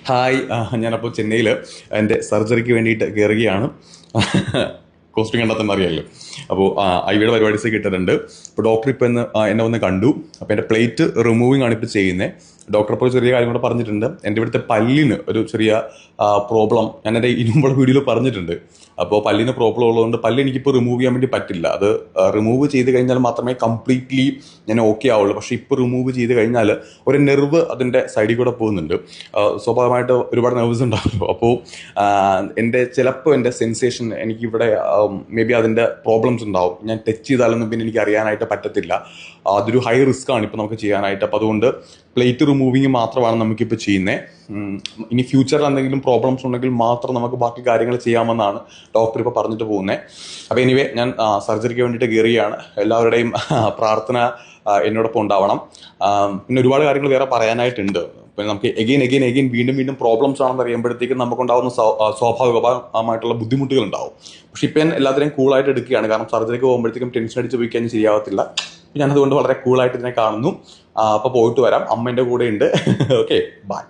Hi, ഞാനപ്പോൾ ചെന്നൈയിൽ എൻ്റെ സർജറിക്ക് വേണ്ടിയിട്ട് കയറുകയാണ്. കോസ്റ്റ്യൂം കണ്ടാൽ തന്നെ അറിയാമല്ലോ. അപ്പോൾ ഐവിയുടെ പരിപാടീസൊക്കെ ഇട്ടിട്ടുണ്ട്. അപ്പോൾ ഡോക്ടർ ഇപ്പോൾ എന്നെ വന്ന് കണ്ടു. അപ്പോൾ എൻ്റെ പ്ലേറ്റ് റിമൂവിങ് ആണ് ഇപ്പോൾ ചെയ്യുന്നത്. ഡോക്ടർ ഇപ്പോൾ ചെറിയ കാര്യം കൂടെ പറഞ്ഞിട്ടുണ്ട്. എൻ്റെ ഇവിടുത്തെ പല്ലിന് ഒരു ചെറിയ പ്രോബ്ലം ഞാൻ എൻ്റെ മുമ്പുള്ള വീഡിയോയിൽ പറഞ്ഞിട്ടുണ്ട്. അപ്പോൾ പല്ലിന് പ്രോബ്ലം ഉള്ളതുകൊണ്ട് പല്ല് എനിക്കിപ്പോൾ റിമൂവ് ചെയ്യാൻ വേണ്ടി പറ്റില്ല. അത് റിമൂവ് ചെയ്ത് കഴിഞ്ഞാൽ മാത്രമേ കംപ്ലീറ്റ്ലി ഞാൻ ഓക്കെ ആവുള്ളൂ. പക്ഷേ ഇപ്പോൾ റിമൂവ് ചെയ്ത് കഴിഞ്ഞാൽ ഒരു നെർവ് അതിൻ്റെ സൈഡിൽ കൂടെ പോകുന്നുണ്ട്. സ്വാഭാവികമായിട്ട് ഒരുപാട് നെർവ്സ് ഉണ്ടാവുമല്ലോ. അപ്പോൾ ചിലപ്പോൾ എൻ്റെ സെൻസേഷൻ എനിക്കിവിടെ മേ ബി അതിൻ്റെ പ്രോബ്ലംസ് ഉണ്ടാവും. ഞാൻ ടച്ച് ചെയ്താലൊന്നും പിന്നെ എനിക്ക് അറിയാനായിട്ട് പറ്റത്തില്ല. അതൊരു ഹൈ റിസ്ക് ആണ് ഇപ്പോൾ നമുക്ക് ചെയ്യാനായിട്ട്. അപ്പോൾ അതുകൊണ്ട് പ്ലേറ്റ് റിമൂവിങ് മാത്രമാണ് നമുക്കിപ്പോൾ ചെയ്യുന്നത്. ഇനി ഫ്യൂച്ചറിൽ എന്തെങ്കിലും പ്രോബ്ലംസ് ഉണ്ടെങ്കിൽ മാത്രം നമുക്ക് ബാക്കി കാര്യങ്ങൾ ചെയ്യാമെന്നാണ് ഡോക്ടർ ഇപ്പോൾ പറഞ്ഞിട്ട് പോകുന്നത്. അപ്പോൾ എനിവേ ഞാൻ സർജറിക്ക് വേണ്ടിയിട്ട് കയറുകയാണ്. എല്ലാവരുടെയും പ്രാർത്ഥന എന്നോടൊപ്പം ഉണ്ടാവണം. പിന്നെ ഒരുപാട് കാര്യങ്ങൾ വേറെ പറയാനായിട്ടുണ്ട്. പിന്നെ നമുക്ക് എഗെയിൻ വീണ്ടും പ്രോബ്ലംസ് ആണെന്ന് അറിയുമ്പോഴത്തേക്കും നമുക്കുണ്ടാകുന്ന സ്വാഭാവികമായിട്ടുള്ള ബുദ്ധിമുട്ടുകൾ ഉണ്ടാവും. പക്ഷെ ഇപ്പം ഞാൻ എല്ലാത്തിനെയും കൂളായിട്ട് എടുക്കുകയാണ്. കാരണം സർജറിക്ക് പോകുമ്പോഴത്തേക്കും ടെൻഷൻ അടിച്ച് പോയി കഴിഞ്ഞാൽ ശരിയാവത്തില്ല. ഞാനതുകൊണ്ട് വളരെ കൂളായിട്ട് ഇതിനെ കാണുന്നു. അപ്പോൾ പോയിട്ട് വരാം. അമ്മ എൻ്റെ കൂടെ ഉണ്ട്. Okay, by.